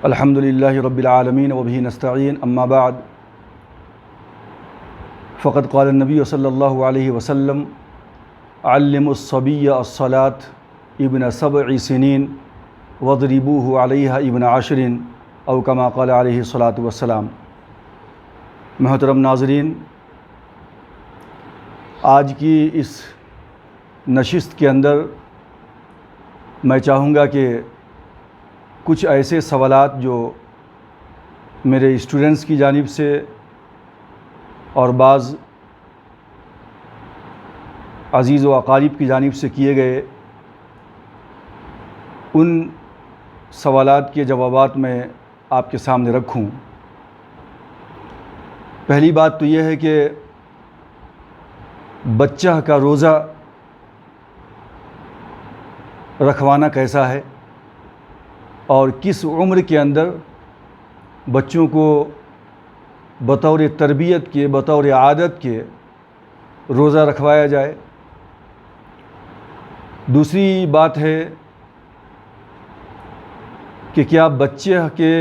الحمد للہ رب العالمین وبہ نستعین اما بعد فقد قال النبی صلی اللہ علیہ وسلم علموا الصبی الصلاة ابن 7 سنین واضربوہ علیہا ابن 10 او کما قال علیہ الصلاۃ والسلام۔ محترم ناظرین، آج کی اس نشست کے اندر میں چاہوں گا کہ کچھ ایسے سوالات جو میرے اسٹوڈنٹس کی جانب سے اور بعض عزیز و اقارب کی جانب سے کیے گئے، ان سوالات کے جوابات میں آپ کے سامنے رکھوں۔ پہلی بات تو یہ ہے کہ بچہ کا روزہ رکھوانا کیسا ہے اور کس عمر کے اندر بچوں کو بطور تربیت کے، بطور عادت کے روزہ رکھوایا جائے۔ دوسری بات ہے کہ کیا بچے کے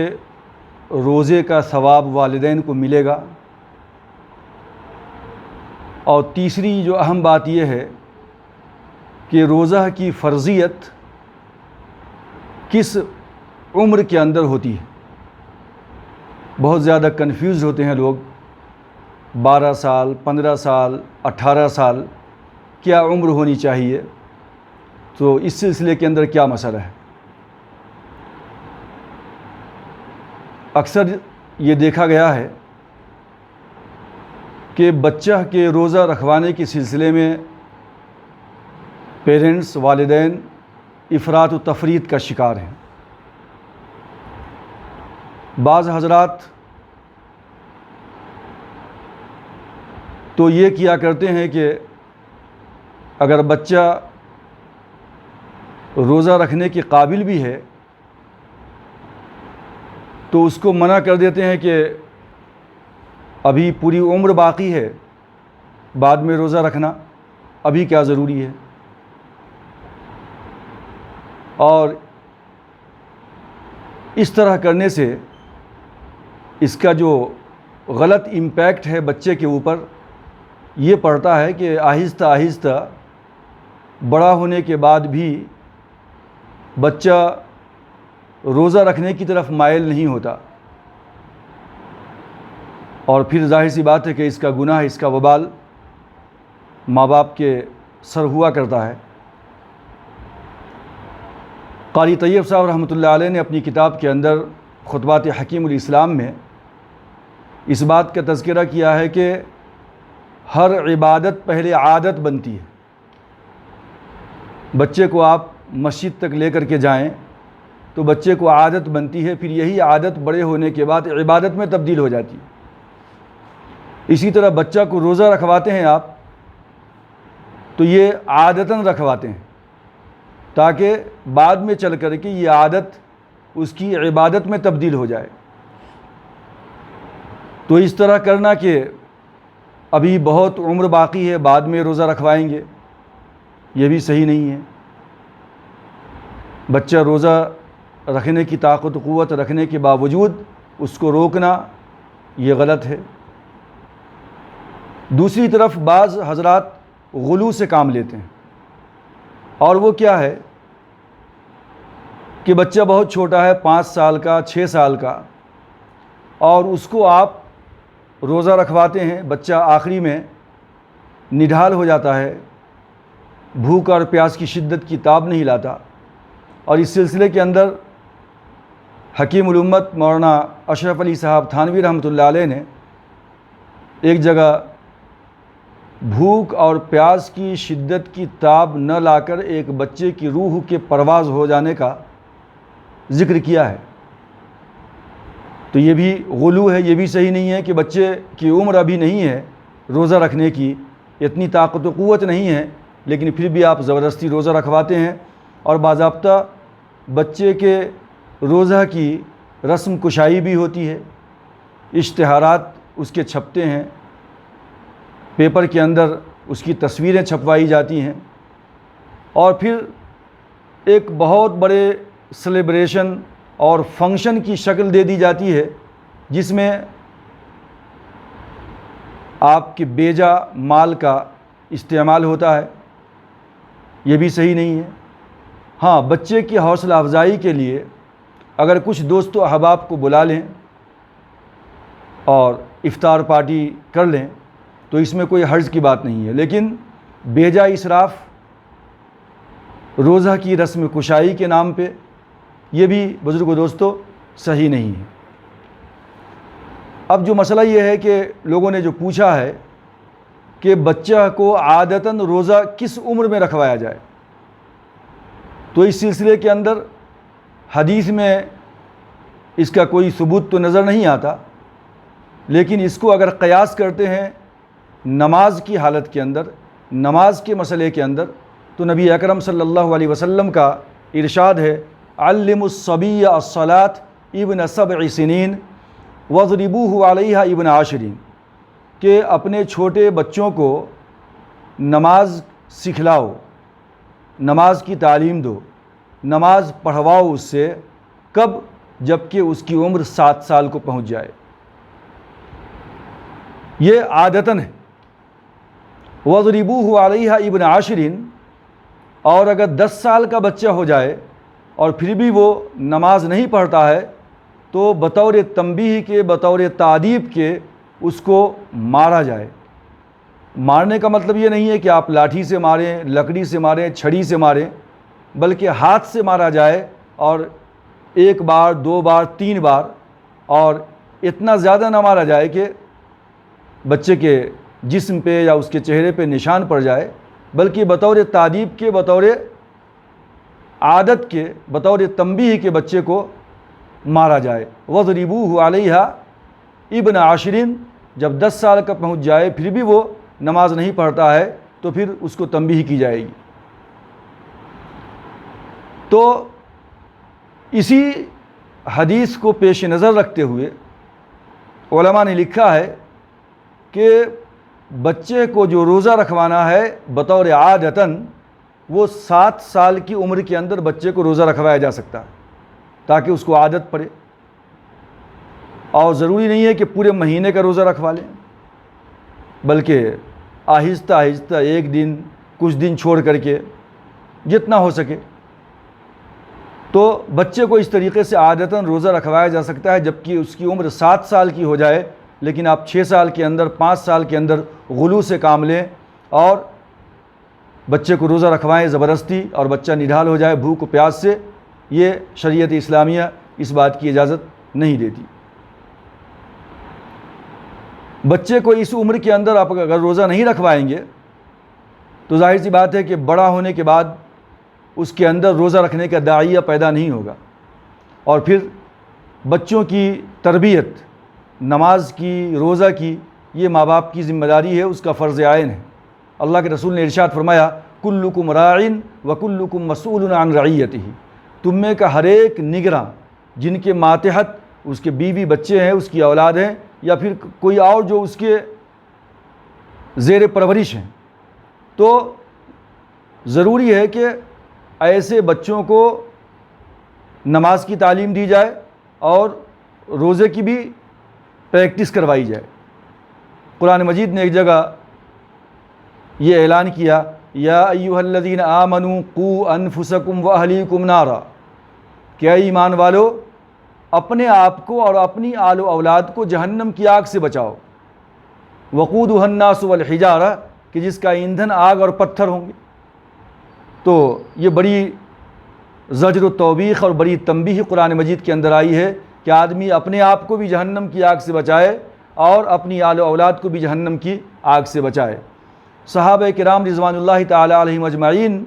روزے کا ثواب والدین کو ملے گا، اور تیسری جو اہم بات یہ ہے کہ روزہ کی فرضیت کس عمر کے اندر ہوتی ہے۔ بہت زیادہ کنفیوز ہوتے ہیں لوگ، 12 سال، 15 سال، 18 سال کیا عمر ہونی چاہیے؟ تو اس سلسلے کے اندر کیا مسئلہ ہے؟ اکثر یہ دیکھا گیا ہے کہ بچہ کے روزہ رکھوانے کے سلسلے میں پیرنٹس، والدین افراط و تفریط کا شکار ہیں۔ بعض حضرات تو یہ کیا کرتے ہیں کہ اگر بچہ روزہ رکھنے کے قابل بھی ہے تو اس کو منع کر دیتے ہیں کہ ابھی پوری عمر باقی ہے، بعد میں روزہ رکھنا ابھی کیا ضروری ہے۔ اور اس طرح کرنے سے اس کا جو غلط امپیکٹ ہے بچے کے اوپر یہ پڑتا ہے کہ آہستہ آہستہ بڑا ہونے کے بعد بھی بچہ روزہ رکھنے کی طرف مائل نہیں ہوتا، اور پھر ظاہر سی بات ہے کہ اس کا گناہ، اس کا وبال ماں باپ کے سر ہوا کرتا ہے۔ قاری طیب صاحب رحمۃ اللہ علیہ نے اپنی کتاب کے اندر خطبات حکیم الاسلام میں اس بات کا تذکرہ کیا ہے کہ ہر عبادت پہلے عادت بنتی ہے۔ بچے کو آپ مسجد تک لے کر کے جائیں تو بچے کو عادت بنتی ہے، پھر یہی عادت بڑے ہونے کے بعد عبادت میں تبدیل ہو جاتی ہے۔ اسی طرح بچہ کو روزہ رکھواتے ہیں آپ تو یہ عادتاً رکھواتے ہیں تاکہ بعد میں چل کر کے یہ عادت اس کی عبادت میں تبدیل ہو جائے۔ تو اس طرح کرنا کہ ابھی بہت عمر باقی ہے بعد میں روزہ رکھوائیں گے، یہ بھی صحیح نہیں ہے۔ بچہ روزہ رکھنے کی طاقت و قوت رکھنے کے باوجود اس کو روکنا یہ غلط ہے۔ دوسری طرف بعض حضرات غلو سے کام لیتے ہیں، اور وہ کیا ہے کہ بچہ بہت چھوٹا ہے، 5 سال کا، 6 سال کا، اور اس کو آپ روزہ رکھواتے ہیں، بچہ آخری میں نڈھال ہو جاتا ہے، بھوک اور پیاس کی شدت کی تاب نہیں لاتا۔ اور اس سلسلے کے اندر حکیم الامت مولانا اشرف علی صاحب تھانوی رحمۃ اللہ علیہ نے ایک جگہ بھوک اور پیاس کی شدت کی تاب نہ لا کر ایک بچے کی روح کے پرواز ہو جانے کا ذکر کیا ہے۔ تو یہ بھی غلو ہے، یہ بھی صحیح نہیں ہے کہ بچے کی عمر ابھی نہیں ہے روزہ رکھنے کی، اتنی طاقت و قوت نہیں ہے، لیکن پھر بھی آپ زبردستی روزہ رکھواتے ہیں۔ اور باضابطہ بچے کے روزہ کی رسم کشائی بھی ہوتی ہے، اشتہارات اس کے چھپتے ہیں، پیپر کے اندر اس کی تصویریں چھپوائی جاتی ہیں، اور پھر ایک بہت بڑے سیلیبریشن اور فنکشن کی شکل دے دی جاتی ہے جس میں آپ کے بیجا مال کا استعمال ہوتا ہے، یہ بھی صحیح نہیں ہے۔ ہاں، بچے کی حوصلہ افزائی کے لیے اگر کچھ دوست و احباب کو بلا لیں اور افطار پارٹی کر لیں تو اس میں کوئی حرج کی بات نہیں ہے، لیکن بیجا اسراف روزہ کی رسم کشائی کے نام پہ یہ بھی بزرگ و دوستو صحیح نہیں ہے۔ اب جو مسئلہ یہ ہے کہ لوگوں نے جو پوچھا ہے کہ بچہ کو عادتاً روزہ کس عمر میں رکھوایا جائے، تو اس سلسلے کے اندر حدیث میں اس کا کوئی ثبوت تو نظر نہیں آتا، لیکن اس کو اگر قیاس کرتے ہیں نماز کی حالت کے اندر، نماز کے مسئلے کے اندر، تو نبی اکرم صلی اللہ علیہ وسلم کا ارشاد ہے علموا الصبی الصلاۃ ابن 7 سنین واضربوہ علیہا ابن 10، کہ اپنے چھوٹے بچوں کو نماز سکھلاؤ، نماز کی تعلیم دو، نماز پڑھواؤ اس سے، کب؟ جب کہ اس کی عمر 7 سال کو پہنچ جائے۔ یہ عادتاً ہے۔ وَضْرِبُوهُ عَلَيْهَا ابن 10، اور اگر 10 سال کا بچہ ہو جائے اور پھر بھی وہ نماز نہیں پڑھتا ہے تو بطور تنبیہ کے، بطور تعدیب کے اس کو مارا جائے۔ مارنے کا مطلب یہ نہیں ہے کہ آپ لاٹھی سے ماریں، لکڑی سے ماریں، چھڑی سے ماریں، بلکہ ہاتھ سے مارا جائے، اور 1 بار 2 بار 3 بار، اور اتنا زیادہ نہ مارا جائے کہ بچے کے جسم پہ یا اس کے چہرے پہ نشان پڑ جائے، بلکہ بطور تعدیب کے، بطور عادت کے، بطور تنبیہ کے بچے کو مارا جائے۔ وَضْرِبُوهُ عَلَيْهَا ابن 10، جب 10 سال کا پہنچ جائے پھر بھی وہ نماز نہیں پڑھتا ہے تو پھر اس کو تنبیہ کی جائے گی۔ تو اسی حدیث کو پیش نظر رکھتے ہوئے علماء نے لکھا ہے کہ بچے کو جو روزہ رکھوانا ہے بطور عادتاً، وہ 7 سال کی عمر کے اندر بچے کو روزہ رکھوایا جا سکتا ہے تاکہ اس کو عادت پڑے، اور ضروری نہیں ہے کہ پورے مہینے کا روزہ رکھوا لیں، بلکہ آہستہ آہستہ 1 دن، کچھ دن چھوڑ کر کے جتنا ہو سکے۔ تو بچے کو اس طریقے سے عادتاً روزہ رکھوایا جا سکتا ہے جبکہ اس کی عمر 7 سال کی ہو جائے، لیکن آپ 6 سال کے اندر، 5 سال کے اندر غلو سے کام لیں اور بچے کو روزہ رکھوائیں زبردستی، اور بچہ نڈھال ہو جائے بھوک و پیاس سے، یہ شریعت اسلامیہ اس بات کی اجازت نہیں دیتی۔ بچے کو اس عمر کے اندر آپ اگر روزہ نہیں رکھوائیں گے تو ظاہر سی بات ہے کہ بڑا ہونے کے بعد اس کے اندر روزہ رکھنے کا داعیہ پیدا نہیں ہوگا، اور پھر بچوں کی تربیت، نماز کی، روزہ کی، یہ ماں باپ کی ذمہ داری ہے، اس کا فرض عین ہے۔ اللہ کے رسول نے ارشاد فرمایا کلکم راعٍ وکلکم مسئول عن رعیتہ، تم میں کا ہر ایک نگراں، جن کے ماتحت اس کے بیوی بچے ہیں، اس کی اولاد ہیں، یا پھر کوئی اور جو اس کے زیر پرورش ہیں، تو ضروری ہے کہ ایسے بچوں کو نماز کی تعلیم دی جائے اور روزے کی بھی پریکٹس کروائی جائے۔ قرآن مجید نے ایک جگہ یہ اعلان کیا یا ایھا الذین آمنوا قوا انفسکم واہلیکم نارا، کہ اے ایمان والو اپنے آپ کو اور اپنی آل و اولاد کو جہنم کی آگ سے بچاؤ، وقودھا الناس والحجارہ، کہ جس کا ایندھن آگ اور پتھر ہوں گے۔ تو یہ بڑی زجر و توبیخ اور بڑی تنبیہ قرآن مجید کے اندر آئی ہے کہ آدمی اپنے آپ کو بھی جہنم کی آگ سے بچائے اور اپنی آل و اولاد کو بھی جہنم کی آگ سے بچائے۔ صحابہ کرام رضوان اللہ تعالی علیہم اجمعین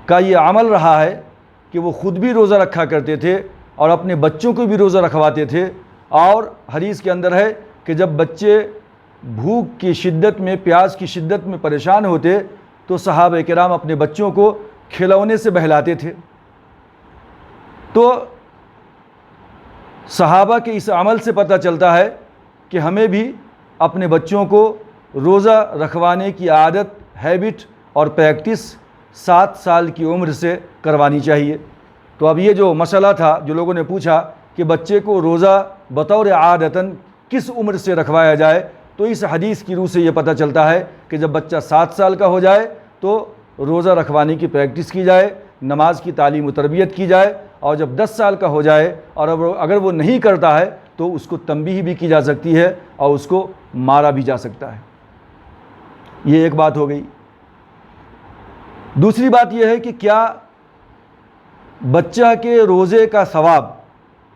کا یہ عمل رہا ہے کہ وہ خود بھی روزہ رکھا کرتے تھے اور اپنے بچوں کو بھی روزہ رکھواتے تھے، اور حدیث کے اندر ہے کہ جب بچے بھوک کی شدت میں، پیاس کی شدت میں پریشان ہوتے تو صحابہ کرام اپنے بچوں کو کھلونے سے بہلاتے تھے۔ تو صحابہ کے اس عمل سے پتہ چلتا ہے کہ ہمیں بھی اپنے بچوں کو روزہ رکھوانے کی عادت، ہیبٹ اور پریکٹس 7 سال کی عمر سے کروانی چاہیے۔ تو اب یہ جو مسئلہ تھا جو لوگوں نے پوچھا کہ بچے کو روزہ بطور عادتاً کس عمر سے رکھوایا جائے، تو اس حدیث کی روح سے یہ پتہ چلتا ہے کہ جب بچہ 7 سال کا ہو جائے تو روزہ رکھوانے کی پریکٹس کی جائے، نماز کی تعلیم و تربیت کی جائے، اور جب 10 سال کا ہو جائے اور اگر وہ نہیں کرتا ہے تو اس کو تنبیہ بھی کی جا سکتی ہے اور اس کو مارا بھی جا سکتا ہے۔ یہ ایک بات ہو گئی۔ دوسری بات یہ ہے کہ کیا بچہ کے روزے کا ثواب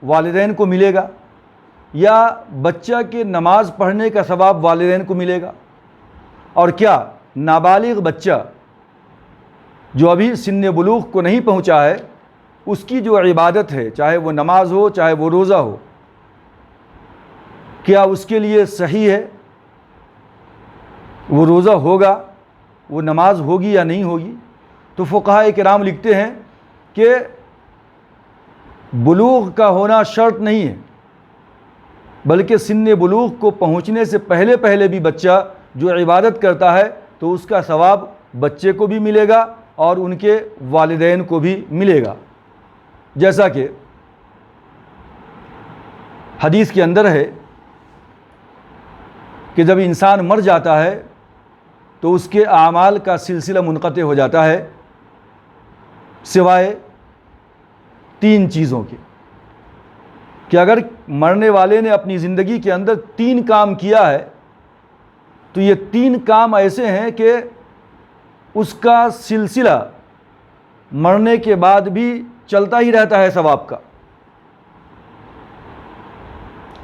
والدین کو ملے گا یا بچہ کے نماز پڑھنے کا ثواب والدین کو ملے گا؟ اور کیا نابالغ بچہ جو ابھی سن بلوغ کو نہیں پہنچا ہے اس کی جو عبادت ہے، چاہے وہ نماز ہو چاہے وہ روزہ ہو، کیا اس کے لیے صحیح ہے؟ وہ روزہ ہوگا، وہ نماز ہوگی یا نہیں ہوگی؟ تو فقہاء کرام لکھتے ہیں کہ بلوغ کا ہونا شرط نہیں ہے، بلکہ سن بلوغ کو پہنچنے سے پہلے پہلے بھی بچہ جو عبادت کرتا ہے تو اس کا ثواب بچے کو بھی ملے گا اور ان کے والدین کو بھی ملے گا۔ جیسا کہ حدیث کے اندر ہے کہ جب انسان مر جاتا ہے تو اس کے اعمال کا سلسلہ منقطع ہو جاتا ہے سوائے 3 چیزوں کے، کہ اگر مرنے والے نے اپنی زندگی کے اندر 3 کام کیا ہے تو یہ 3 کام ایسے ہیں کہ اس کا سلسلہ مرنے کے بعد بھی چلتا ہی رہتا ہے ثواب کا۔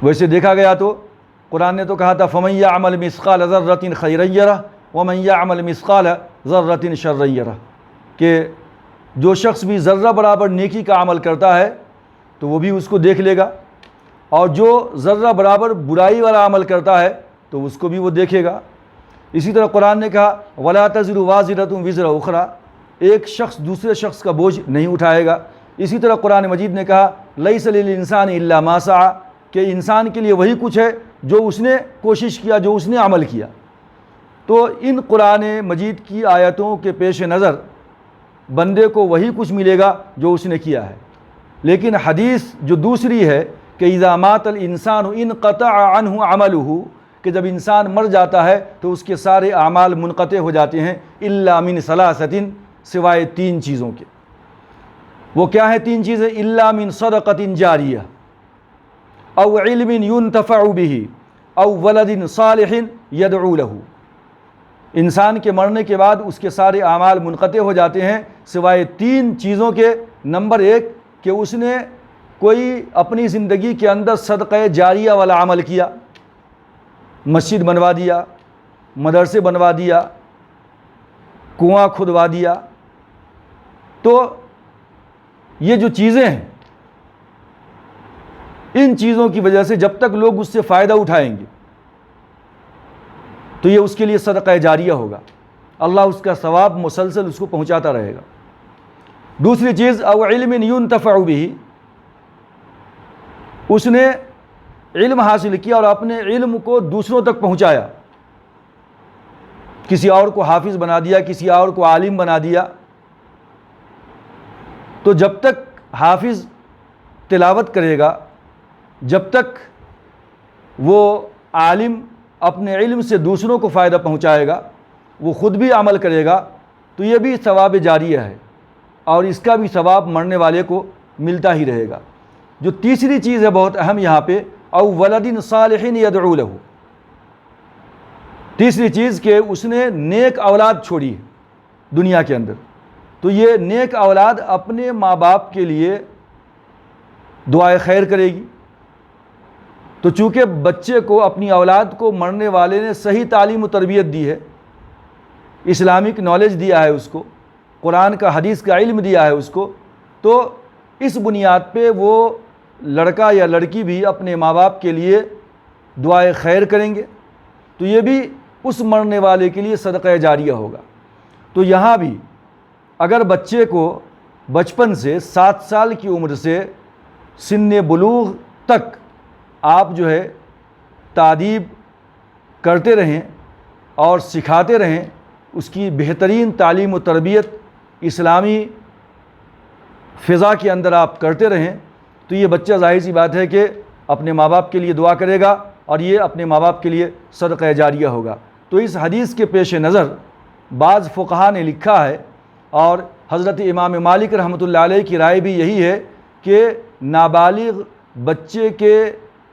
ویسے دیکھا گیا تو قرآن نے تو کہا تھا فَمَن يَعْمَلْ مِثْقَالَ ذَرَّةٍ خَيْرًا يَرَهُ وَمَن يَعْمَلْ مِثْقَالَ ذَرَّةٍ شَرًّا يَرَهُ، کہ جو شخص بھی ذرہ برابر نیکی کا عمل کرتا ہے تو وہ بھی اس کو دیکھ لے گا، اور جو ذرہ برابر برائی والا عمل کرتا ہے تو اس کو بھی وہ دیکھے گا۔ اسی طرح قرآن نے کہا وَلَا تَزِرُ وَازِرَةٌ وِزْرَ أُخْرَىٰ، ایک شخص دوسرے شخص کا بوجھ نہیں اٹھائے گا۔ اسی طرح قرآن مجید نے کہا لَيْسَ لِلْإِنسَانِ إِلَّا مَا سَعَىٰ، کہ انسان کے لیے وہی کچھ ہے جو اس نے کوشش کیا، جو اس نے عمل کیا۔ تو ان قرآن مجید کی آیتوں کے پیش نظر بندے کو وہی کچھ ملے گا جو اس نے کیا ہے، لیکن حدیث جو دوسری ہے کہ اذا مات الانسان انقطع عنہ عملہ، کہ جب انسان مر جاتا ہے تو اس کے سارے اعمال منقطع ہو جاتے ہیں الا من ثلاثۃ، سوائے 3 چیزوں کے۔ وہ کیا ہیں 3 چیزیں؟ الا من صدقۃ جاریہ او علم ينتفع به او ولد صالح يدعو له، انسان کے مرنے کے بعد اس کے سارے اعمال منقطع ہو جاتے ہیں سوائے 3 چیزوں کے۔ نمبر 1 کہ اس نے کوئی اپنی زندگی کے اندر صدقہ جاریہ والا عمل کیا، مسجد بنوا دیا، مدرسے بنوا دیا، کنواں کھدوا دیا۔ تو یہ جو چیزیں ہیں ان چیزوں کی وجہ سے جب تک لوگ اس سے فائدہ اٹھائیں گے تو یہ اس کے لیے صدقہ جاریہ ہوگا، اللہ اس کا ثواب مسلسل اس کو پہنچاتا رہے گا۔ دوسری چیز او علم ينتفع به، اس نے علم حاصل کیا اور اپنے علم کو دوسروں تک پہنچایا، کسی اور کو حافظ بنا دیا، کسی اور کو عالم بنا دیا۔ تو جب تک حافظ تلاوت کرے گا، جب تک وہ عالم اپنے علم سے دوسروں کو فائدہ پہنچائے گا، وہ خود بھی عمل کرے گا، تو یہ بھی ثواب جاریہ ہے اور اس کا بھی ثواب مرنے والے کو ملتا ہی رہے گا۔ جو تیسری چیز ہے بہت اہم یہاں پہ، او ولد صالح يدعو له، تیسری چیز کہ اس نے نیک اولاد چھوڑی ہے دنیا کے اندر، تو یہ نیک اولاد اپنے ماں باپ کے لیے دعائے خیر کرے گی۔ تو چونکہ بچے کو، اپنی اولاد کو مرنے والے نے صحیح تعلیم و تربیت دی ہے، اسلامک نالج دیا ہے اس کو، قرآن کا حدیث کا علم دیا ہے اس کو، تو اس بنیاد پہ وہ لڑکا یا لڑکی بھی اپنے ماں باپ کے لیے دعائے خیر کریں گے، تو یہ بھی اس مرنے والے کے لیے صدقہ جاریہ ہوگا۔ تو یہاں بھی اگر بچے کو بچپن سے 7 سال کی عمر سے سن بلوغ تک آپ جو ہے تادیب کرتے رہیں اور سکھاتے رہیں، اس کی بہترین تعلیم و تربیت اسلامی فضا کے اندر آپ کرتے رہیں تو یہ بچہ ظاہر سی بات ہے کہ اپنے ماں باپ کے لیے دعا کرے گا اور یہ اپنے ماں باپ کے لیے صدقہ جاریہ ہوگا۔ تو اس حدیث کے پیش نظر بعض فقہا نے لکھا ہے، اور حضرت امام مالک رحمۃ اللہ علیہ کی رائے بھی یہی ہے کہ نابالغ بچے کے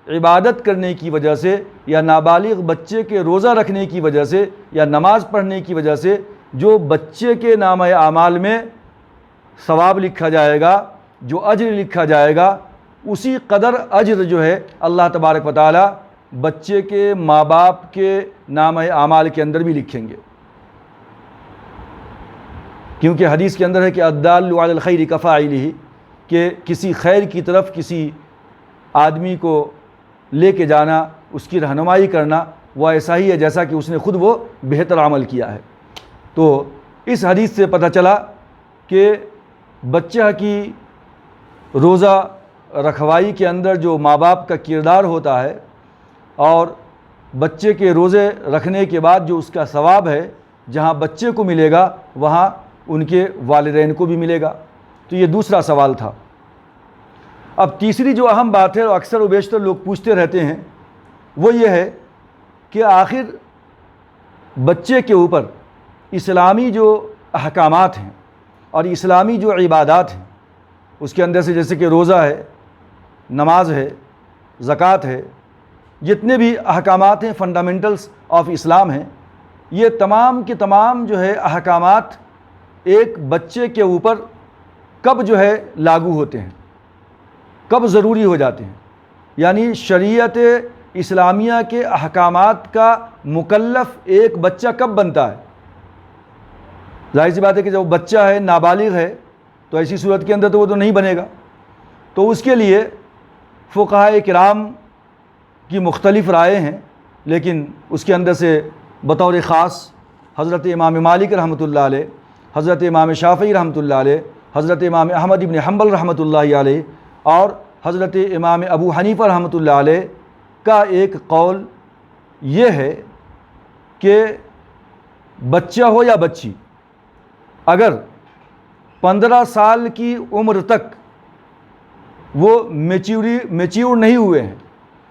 عبادت کرنے کی وجہ سے یا نابالغ بچے کے روزہ رکھنے کی وجہ سے یا نماز پڑھنے کی وجہ سے جو بچے کے نامہ اعمال میں ثواب لکھا جائے گا، جو اجر لکھا جائے گا، اسی قدر اجر جو ہے اللہ تبارک و تعالی بچے کے ماں باپ کے نامہ اعمال کے اندر بھی لکھیں گے، کیونکہ حدیث کے اندر ہے کہ الدال علی الخیر کفاعلہ، کہ کسی خیر کی طرف کسی آدمی کو لے کے جانا، اس کی رہنمائی کرنا، وہ ایسا ہی ہے جیسا کہ اس نے خود وہ بہتر عمل کیا ہے۔ تو اس حدیث سے پتہ چلا کہ بچہ کی روزہ رکھوائی کے اندر جو ماں باپ کا کردار ہوتا ہے، اور بچے کے روزے رکھنے کے بعد جو اس کا ثواب ہے، جہاں بچے کو ملے گا وہاں ان کے والدین کو بھی ملے گا۔ تو یہ دوسرا سوال تھا۔ اب تیسری جو اہم بات ہے اور اکثر و بیشتر لوگ پوچھتے رہتے ہیں، وہ یہ ہے کہ آخر بچے کے اوپر اسلامی جو احکامات ہیں اور اسلامی جو عبادات ہیں، اس کے اندر سے جیسے کہ روزہ ہے، نماز ہے، زکوٰۃ ہے، جتنے بھی احکامات ہیں، فنڈامنٹلز آف اسلام ہیں، یہ تمام کے تمام جو ہے احکامات ایک بچے کے اوپر کب جو ہے لاگو ہوتے ہیں، کب ضروری ہو جاتے ہیں، یعنی شریعت اسلامیہ کے احکامات کا مکلف ایک بچہ کب بنتا ہے؟ ظاہر سی بات ہے کہ جب بچہ ہے، نابالغ ہے، تو ایسی صورت کے اندر تو وہ تو نہیں بنے گا۔ تو اس کے لیے فقہاء کرام کی مختلف رائے ہیں، لیکن اس کے اندر سے بطور خاص حضرت امام مالک رحمۃ اللہ علیہ، حضرت امام شافعی رحمۃ اللہ علیہ، حضرت امام احمد ابن حنبل رحمۃ اللہ علیہ اور حضرت امام ابو حنیفہ رحمۃ اللہ علیہ کا ایک قول یہ ہے کہ بچہ ہو یا بچی، اگر 15 سال کی عمر تک وہ میچیور نہیں ہوئے ہیں،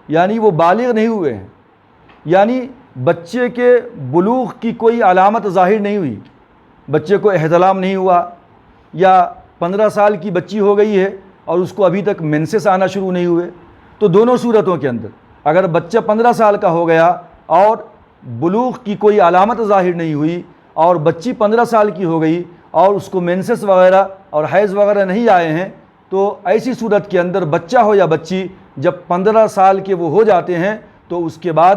یعنی وہ بالغ نہیں ہوئے ہیں، یعنی بچے کے بلوغ کی کوئی علامت ظاہر نہیں ہوئی، بچے کو احتلام نہیں ہوا، یا 15 سال کی بچی ہو گئی ہے اور اس کو ابھی تک مینسس آنا شروع نہیں ہوئے، تو دونوں صورتوں کے اندر اگر بچہ 15 سال کا ہو گیا اور بلوغ کی کوئی علامت ظاہر نہیں ہوئی، اور بچی 15 سال کی ہو گئی اور اس کو مینسس وغیرہ اور حیض وغیرہ نہیں آئے ہیں، تو ایسی صورت کے اندر بچہ ہو یا بچی جب 15 سال کے وہ ہو جاتے ہیں تو اس کے بعد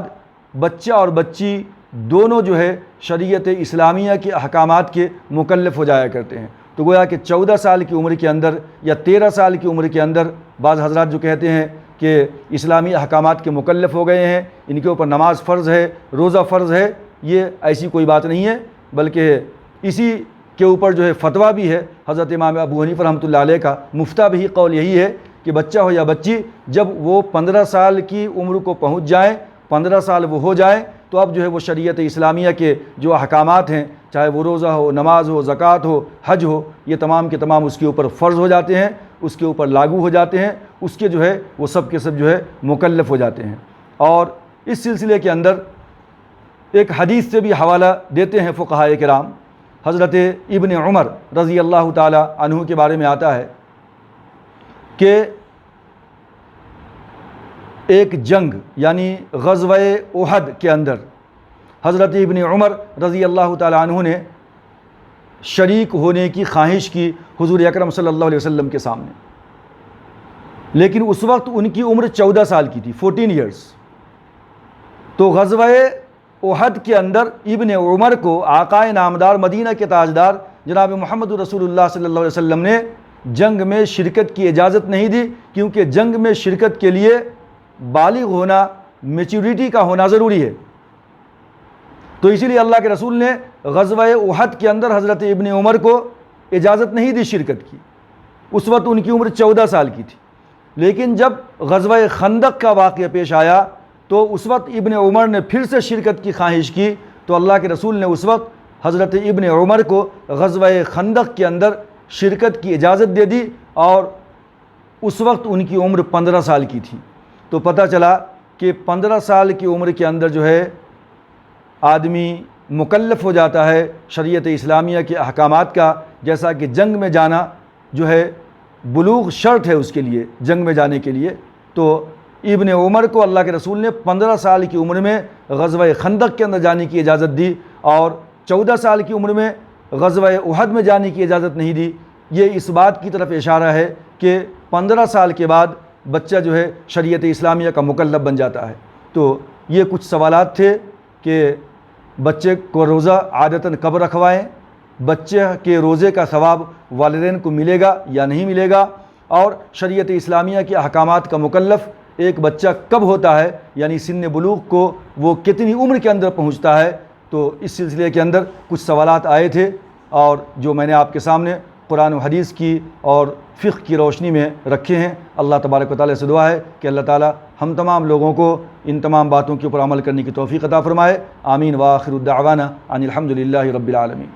بچہ اور بچی دونوں جو ہے شریعت اسلامیہ کے احکامات کے مکلف ہو جایا کرتے ہیں۔ تو گویا کہ 14 سال کی عمر کے اندر یا 13 سال کی عمر کے اندر بعض حضرات جو کہتے ہیں کہ اسلامی احکامات کے مکلف ہو گئے ہیں، ان کے اوپر نماز فرض ہے، روزہ فرض ہے، یہ ایسی کوئی بات نہیں ہے، بلکہ اسی کے اوپر جو ہے فتویٰ بھی ہے حضرت امام ابو حنیفہ رحمۃ اللہ علیہ کا، مفتہ بھی قول یہی ہے کہ بچہ ہو یا بچی جب وہ 15 سال کی عمر کو پہنچ جائیں، 15 سال وہ ہو جائیں، تو اب جو ہے وہ شریعت اسلامیہ کے جو احکامات ہیں، چاہے وہ روزہ ہو، نماز ہو، زکوٰۃ ہو، حج ہو، یہ تمام کے تمام اس کے اوپر فرض ہو جاتے ہیں، اس کے اوپر لاگو ہو جاتے ہیں، اس کے جو ہے وہ سب کے سب جو ہے مکلف ہو جاتے ہیں۔ اور اس سلسلے کے اندر ایک حدیث سے بھی حوالہ دیتے ہیں فقہاء کرام، حضرت ابن عمر رضی اللہ تعالی عنہ کے بارے میں آتا ہے کہ ایک جنگ یعنی غزوہ احد کے اندر حضرت ابن عمر رضی اللہ تعالی عنہ نے شریک ہونے کی خواہش کی حضور اکرم صلی اللہ علیہ وسلم کے سامنے، لیکن اس وقت ان کی عمر 14 سال کی تھی، 14 ایئرس۔ تو غزوہ احد کے اندر ابن عمر کو آقائے نامدار مدینہ کے تاجدار جناب محمد رسول اللہ صلی اللہ علیہ وسلم نے جنگ میں شرکت کی اجازت نہیں دی، کیونکہ جنگ میں شرکت کے لیے بالغ ہونا، میچورٹی کا ہونا ضروری ہے۔ تو اسی لیے اللہ کے رسول نے غزوہ احد کے اندر حضرت ابن عمر کو اجازت نہیں دی شرکت کی، اس وقت ان کی عمر 14 سال کی تھی۔ لیکن جب غزوہ خندق کا واقعہ پیش آیا تو اس وقت ابن عمر نے پھر سے شرکت کی خواہش کی، تو اللہ کے رسول نے اس وقت حضرت ابن عمر کو غزوہ خندق کے اندر شرکت کی اجازت دے دی، اور اس وقت ان کی عمر 15 سال کی تھی۔ تو پتہ چلا کہ 15 سال کی عمر کے اندر جو ہے آدمی مکلف ہو جاتا ہے شریعت اسلامیہ کے احکامات کا، جیسا کہ جنگ میں جانا جو ہے بلوغ شرط ہے اس کے لیے، جنگ میں جانے کے لیے۔ تو ابن عمر کو اللہ کے رسول نے 15 سال کی عمر میں غزوہ خندق کے اندر جانے کی اجازت دی، اور 14 سال کی عمر میں غزوہ احد میں جانے کی اجازت نہیں دی۔ یہ اس بات کی طرف اشارہ ہے کہ 15 سال کے بعد بچہ جو ہے شریعت اسلامیہ کا مکلف بن جاتا ہے۔ تو یہ کچھ سوالات تھے کہ بچے کو روزہ عادتاً کب رکھوائیں، بچے کے روزے کا ثواب والدین کو ملے گا یا نہیں ملے گا، اور شریعت اسلامیہ کے احکامات کا مکلف ایک بچہ کب ہوتا ہے، یعنی سن بلوغ کو وہ کتنی عمر کے اندر پہنچتا ہے۔ تو اس سلسلے کے اندر کچھ سوالات آئے تھے، اور جو میں نے آپ کے سامنے قرآن و حدیث کی اور فقہ کی روشنی میں رکھے ہیں۔ اللہ تبارک و تعالیٰ سے دعا ہے کہ اللہ تعالیٰ ہم تمام لوگوں کو ان تمام باتوں کے اوپر عمل کرنے کی توفیق عطا فرمائے۔ آمین وآخر الدعوانا ان الحمد للہ رب العالمین۔